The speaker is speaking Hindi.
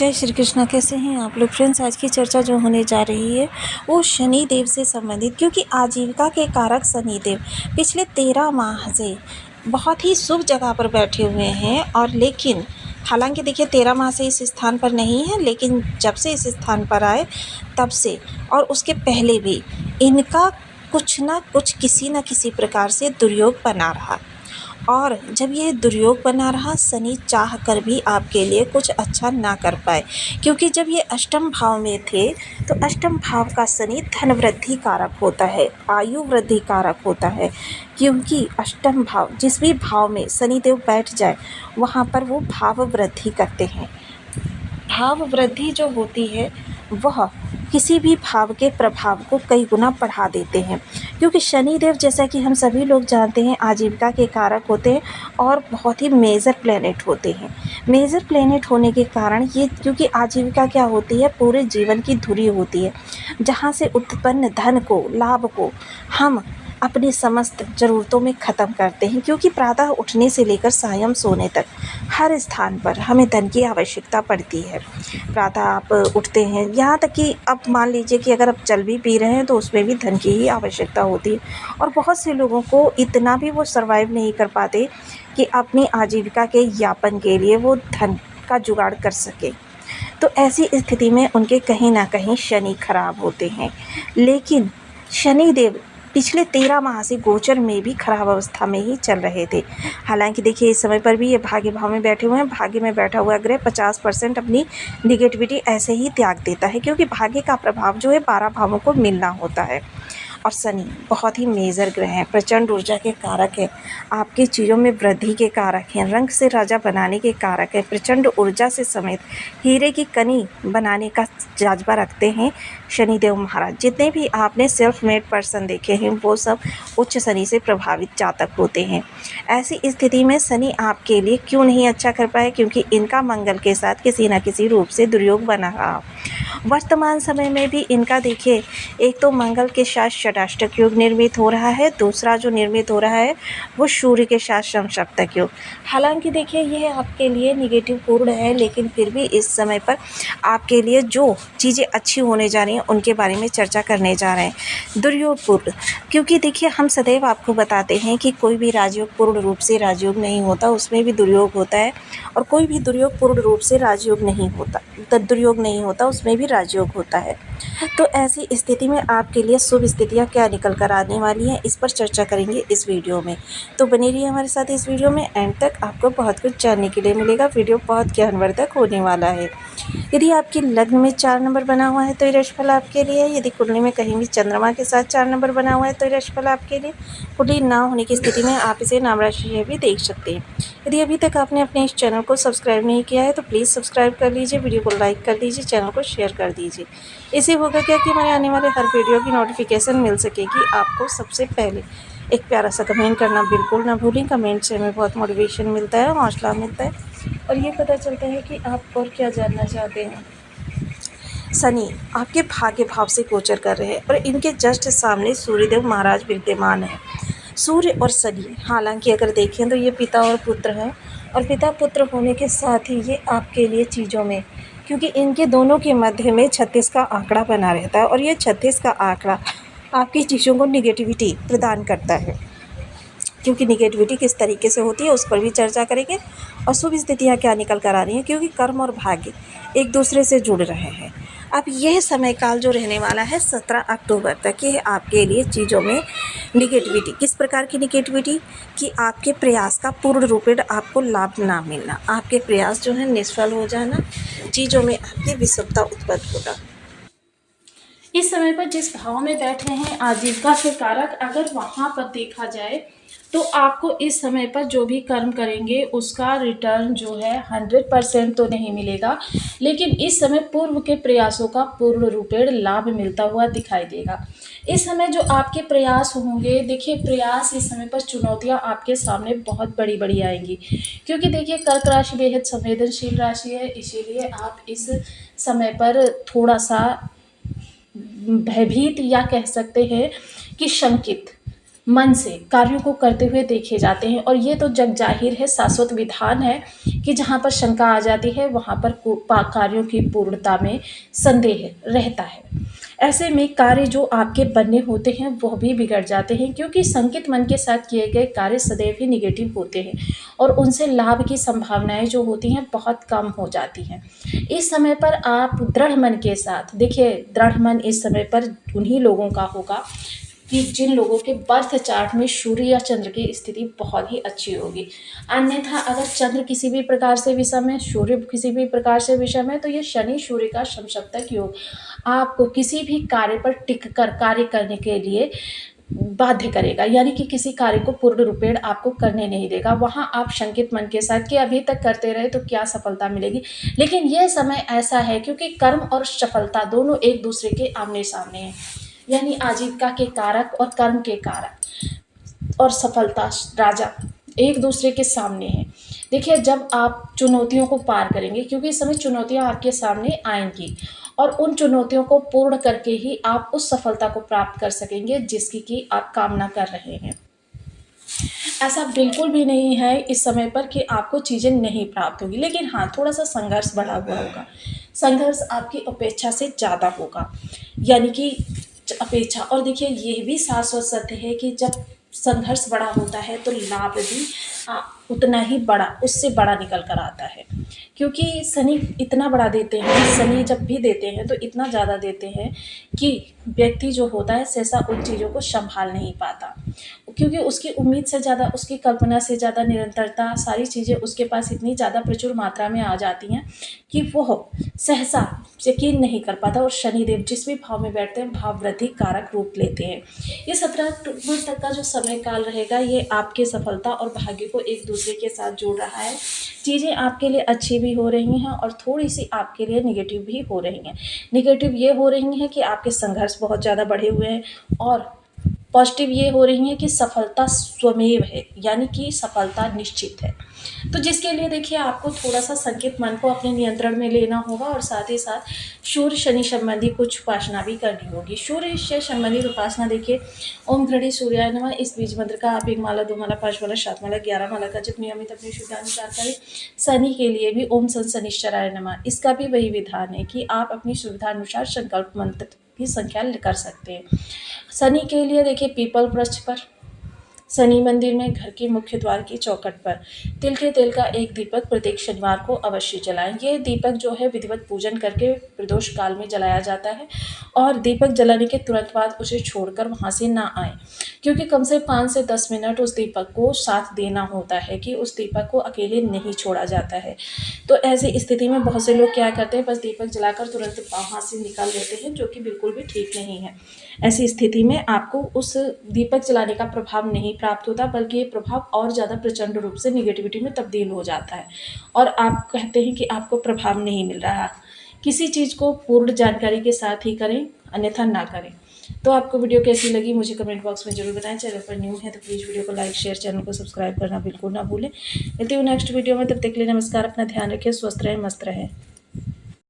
जय श्री कृष्णा। कैसे हैं आप लोग फ्रेंड्स। आज की चर्चा जो होने जा रही है वो शनि देव से संबंधित, क्योंकि आजीविका के कारक शनि देव पिछले 13 माह से बहुत ही शुभ जगह पर बैठे हुए हैं। और लेकिन हालांकि देखिए 13 माह से इस स्थान पर नहीं है, लेकिन जब से इस स्थान पर आए तब से और उसके पहले भी इनका कुछ ना कुछ किसी न किसी प्रकार से दुर्योग बना रहा। और जब ये दुर्योग बना रहा, शनि चाह कर भी आपके लिए कुछ अच्छा ना कर पाए, क्योंकि जब ये अष्टम भाव में थे तो अष्टम भाव का शनि धन वृद्धि कारक होता है, आयु वृद्धि कारक होता है। क्योंकि अष्टम भाव जिस भी भाव में शनिदेव बैठ जाए वहाँ पर वो भाव वृद्धि करते हैं। भाव वृद्धि जो होती है वह किसी भी भाव के प्रभाव को कई गुना बढ़ा देते हैं, क्योंकि शनिदेव जैसा कि हम सभी लोग जानते हैं आजीविका के कारक होते हैं और बहुत ही मेजर प्लेनेट होते हैं। मेजर प्लेनेट होने के कारण ये, क्योंकि आजीविका क्या होती है, पूरे जीवन की धुरी होती है, जहाँ से उत्पन्न धन को, लाभ को हम अपनी समस्त ज़रूरतों में ख़त्म करते हैं। क्योंकि प्रातः उठने से लेकर सायं सोने तक हर स्थान पर हमें धन की आवश्यकता पड़ती है। प्रातः आप उठते हैं, यहाँ तक कि अब मान लीजिए कि अगर आप जल भी पी रहे हैं तो उसमें भी धन की ही आवश्यकता होती है। और बहुत से लोगों को इतना भी वो सर्वाइव नहीं कर पाते कि अपनी आजीविका के यापन के लिए वो धन का जुगाड़ कर सके। तो ऐसी स्थिति में उनके कहीं ना कहीं शनि खराब होते हैं। लेकिन शनिदेव पिछले 13 माह से गोचर में भी खराब अवस्था में ही चल रहे थे। हालांकि देखिए इस समय पर भी ये भाग्य भाव में बैठे हुए हैं। भाग्य में बैठा हुआ ग्रह 50% अपनी निगेटिविटी ऐसे ही त्याग देता है, क्योंकि भाग्य का प्रभाव जो है 12 भावों को मिलना होता है। और शनि बहुत ही मेजर ग्रह हैं, प्रचंड ऊर्जा के कारक है, आपकी चीज़ों में वृद्धि के कारक हैं, रंग से राजा बनाने के कारक है, प्रचंड ऊर्जा से समेत हीरे की कनी बनाने का जज्बा रखते हैं शनिदेव महाराज। जितने भी आपने सेल्फ मेड पर्सन देखे हैं वो सब उच्च शनि से प्रभावित जातक होते हैं। ऐसी स्थिति में शनि आपके लिए क्यों नहीं अच्छा कर पाए, क्योंकि इनका मंगल के साथ किसी न किसी रूप से दुर्योग बना रहा। वर्तमान समय में भी इनका देखिए, एक तो मंगल के साथ षडाष्टक योग निर्मित हो रहा है, दूसरा जो निर्मित हो रहा है वो सूर्य के साथ समसप्तक योग। हालांकि देखिए यह आपके लिए निगेटिव पूर्ण है, लेकिन फिर भी इस समय पर आपके लिए जो चीज़ें अच्छी होने जा रही हैं उनके बारे में चर्चा करने जा रहे हैं। दुर्योग पूर्ण, क्योंकि देखिए हम सदैव आपको बताते हैं कि कोई भी राजयोग पूर्ण रूप से राजयोग नहीं होता, उसमें भी दुर्योग होता है। और कोई भी दुर्योग पूर्ण रूप से राजयोग नहीं होता, दुर्योग नहीं होता, उसमें भी राजयोग होता है। तो ऐसी स्थिति में आपके लिए शुभ स्थितियाँ क्या निकल कर आने वाली हैं, इस पर चर्चा करेंगे इस वीडियो में। तो बने रहिए हमारे साथ इस वीडियो में, एंड तक आपको बहुत कुछ जानने के लिए मिलेगा। वीडियो बहुत ज्ञानवर्धक होने वाला है। यदि आपके लग्न में 4 नंबर बना हुआ है तो ये राशिफल आपके लिए है। यदि कुंडली में कहीं भी चंद्रमा के साथ 4 नंबर बना हुआ है तो ये राशिफल आपके लिए। कुंडली ना होने की स्थिति में आप इसे नाम राशि भी देख सकते हैं। यदि अभी तक आपने अपने इस चैनल को सब्सक्राइब नहीं किया है तो प्लीज़ सब्सक्राइब कर लीजिए, वीडियो को लाइक कर दीजिए, चैनल को शेयर कर दीजिए। इससे होगा क्या कि हमारे आने वाले हर वीडियो की नोटिफिकेशन मिल सकेगी आपको सबसे पहले। एक प्यारा सा कमेंट करना बिल्कुल ना भूलें। कमेंट से हमें बहुत मोटिवेशन मिलता है, हौसला मिलता है और ये पता चलता है कि आप और क्या जानना चाहते हैं। शनि आपके भाग्य भाव से गोचर कर रहे हैं और इनके जस्ट सामने सूर्यदेव महाराज विद्यमान है। सूर्य और शनि, हालांकि अगर देखें तो ये पिता और पुत्र हैं, और पिता पुत्र होने के साथ ही ये आपके लिए चीज़ों में, क्योंकि इनके दोनों के मध्य में 36 का आंकड़ा बना रहता है और ये 36 का आंकड़ा आपकी चीज़ों को निगेटिविटी प्रदान करता है। क्योंकि निगेटिविटी किस तरीके से होती है उस पर भी चर्चा करेंगे और शुभ स्थितियाँ क्या निकल कर आ रही हैं, क्योंकि कर्म और भाग्य एक दूसरे से जुड़ रहे हैं। अब यह समय काल जो रहने वाला है 17 अक्टूबर तक, ये आपके लिए चीज़ों में निगेटिविटी, किस प्रकार की निगेटिविटी कि आपके प्रयास का पूर्ण रूपेण आपको लाभ ना मिलना, आपके प्रयास जो है निष्फल हो जाना, चीज़ों में आपकी विषमता उत्पन्न होना। इस समय पर जिस भाव में बैठ रहे हैं आजीविका के कारक, अगर वहाँ पर देखा जाए तो आपको इस समय पर जो भी कर्म करेंगे उसका रिटर्न जो है 100% तो नहीं मिलेगा, लेकिन इस समय पूर्व के प्रयासों का पूर्ण रूपेण लाभ मिलता हुआ दिखाई देगा। इस समय जो आपके प्रयास होंगे, देखिए प्रयास इस समय पर चुनौतियां आपके सामने बहुत बड़ी बड़ी आएंगी, क्योंकि देखिए कर्क राशि बेहद संवेदनशील राशि है, इसीलिए आप इस समय पर थोड़ा सा भयभीत या कह सकते हैं कि शंकित, मन से कार्यों को करते हुए देखे जाते हैं। और ये तो जग जाहिर है, शाश्वत विधान है कि जहाँ पर शंका आ जाती है वहाँ पर कार्यों की पूर्णता में संदेह रहता है। ऐसे में कार्य जो आपके बनने होते हैं वह भी बिगड़ जाते हैं, क्योंकि संकित मन के साथ किए गए कार्य सदैव ही निगेटिव होते हैं और उनसे लाभ की संभावनाएं जो होती हैं बहुत कम हो जाती हैं। इस समय पर आप दृढ़ मन के साथ देखिए, दृढ़ मन इस समय पर उन्हीं लोगों का होगा कि जिन लोगों के बर्थ चार्ट में सूर्य या चंद्र की स्थिति बहुत ही अच्छी होगी। अन्यथा अगर चंद्र किसी भी प्रकार से विषम है, सूर्य किसी भी प्रकार से विषम है, तो ये शनि सूर्य का समसप्तक योग आपको किसी भी कार्य पर टिक कर कार्य करने के लिए बाध्य करेगा, यानी कि किसी कार्य को पूर्ण रूपेण आपको करने नहीं देगा। वहाँ आप शंकित मन के साथ कि अभी तक करते रहे तो क्या सफलता मिलेगी, लेकिन यह समय ऐसा है क्योंकि कर्म और सफलता दोनों एक दूसरे के आमने सामने हैं। यानी आजीविका के कारक और कर्म के कारक और सफलता राजा एक दूसरे के सामने हैं। देखिए, जब आप चुनौतियों को पार करेंगे, क्योंकि इस समय चुनौतियां आपके सामने आएंगी और उन चुनौतियों को पूर्ण करके ही आप उस सफलता को प्राप्त कर सकेंगे जिसकी कि आप कामना कर रहे हैं। ऐसा बिल्कुल भी नहीं है इस समय पर कि आपको चीज़ें नहीं प्राप्त होगी, लेकिन हाँ, थोड़ा सा संघर्ष बढ़ा हुआ होगा। संघर्ष आपकी अपेक्षा से ज़्यादा होगा, यानी कि अपेक्षा। और देखिए, ये भी शाश्वत सत्य है कि जब संघर्ष बड़ा होता है तो लाभ भी उतना ही बड़ा, उससे बड़ा निकल कर आता है। क्योंकि शनि इतना बड़ा देते हैं, शनि जब भी देते हैं तो इतना ज़्यादा देते हैं कि व्यक्ति जो होता है सहसा उन चीज़ों को संभाल नहीं पाता, क्योंकि उसकी उम्मीद से ज़्यादा, उसकी कल्पना से ज़्यादा निरंतरता, सारी चीज़ें उसके पास इतनी ज़्यादा प्रचुर मात्रा में आ जाती हैं कि वह सहसा यकीन नहीं कर पाता। और शनिदेव जिस भी भाव में बैठते हैं भाव वृद्धि कारक रूप लेते हैं। ये 17 अक्टूबर तक का जो समय काल रहेगा ये आपके सफलता और भाग्य को एक दूसरे के साथ जोड़ रहा है। चीज़ें आपके लिए अच्छी भी हो रही हैं और थोड़ी सी आपके लिए निगेटिव भी हो रही हैं। निगेटिव ये हो रही हैं कि आपके संघर्ष बहुत ज़्यादा बढ़े हुए हैं, और पॉजिटिव ये हो रही है कि सफलता स्वमेव है, यानी कि सफलता निश्चित है। तो जिसके लिए देखिए आपको थोड़ा सा संकेत मन को अपने नियंत्रण में लेना होगा और साथ ही साथ सूर्य शनि संबंधी कुछ उपासना भी करनी होगी। सूर्य से संबंधित उपासना देखिए, ओम घड़ी सूर्याय नमः, इस बीज मंत्र का आप 1 माला 2 माला 5 माला 7 माला 11 माला का जब नियमित अपने शुद्धानुसार करें। शनि के लिए भी ओम सन शनिश्चराय नमः, इसका भी वही विधान है कि आप अपनी सुविधानुसार संकल्प मंत्र की संख्या कर सकते हैं। शनि के लिए देखिए, पीपल वृक्ष पर, शनि मंदिर में, घर के मुख्य द्वार की चौखट पर तिल के तेल का एक दीपक प्रत्येक शनिवार को अवश्य जलाएं। ये दीपक जो है विधिवत पूजन करके प्रदोष काल में जलाया जाता है और दीपक जलाने के तुरंत बाद उसे छोड़कर वहाँ से ना आए, क्योंकि कम से 5 से 10 मिनट उस दीपक को साथ देना होता है कि उस दीपक को अकेले नहीं छोड़ा जाता है। तो ऐसी स्थिति में बहुत से लोग क्या करते हैं, बस दीपक जलाकर तुरंत वहाँ से निकाल लेते हैं, जो कि बिल्कुल भी ठीक नहीं है। ऐसी स्थिति में आपको उस दीपक जलाने का प्रभाव नहीं प्राप्त होता, बल्कि ये प्रभाव और ज़्यादा प्रचंड रूप से निगेटिविटी में तब्दील हो जाता है और आप कहते हैं कि आपको प्रभाव नहीं मिल रहा। किसी चीज़ को पूर्ण जानकारी के साथ ही करें, अन्यथा ना करें। तो आपको वीडियो कैसी लगी मुझे कमेंट बॉक्स में जरूर बताएं। चैनल पर न्यू है तो प्लीज़ वीडियो को लाइक शेयर, चैनल को सब्सक्राइब करना बिल्कुल ना भूलें। मिलती हूँ नेक्स्ट वीडियो में, तब तक के लिए नमस्कार। अपना ध्यान रखें, स्वस्थ रहें, मस्त रहें।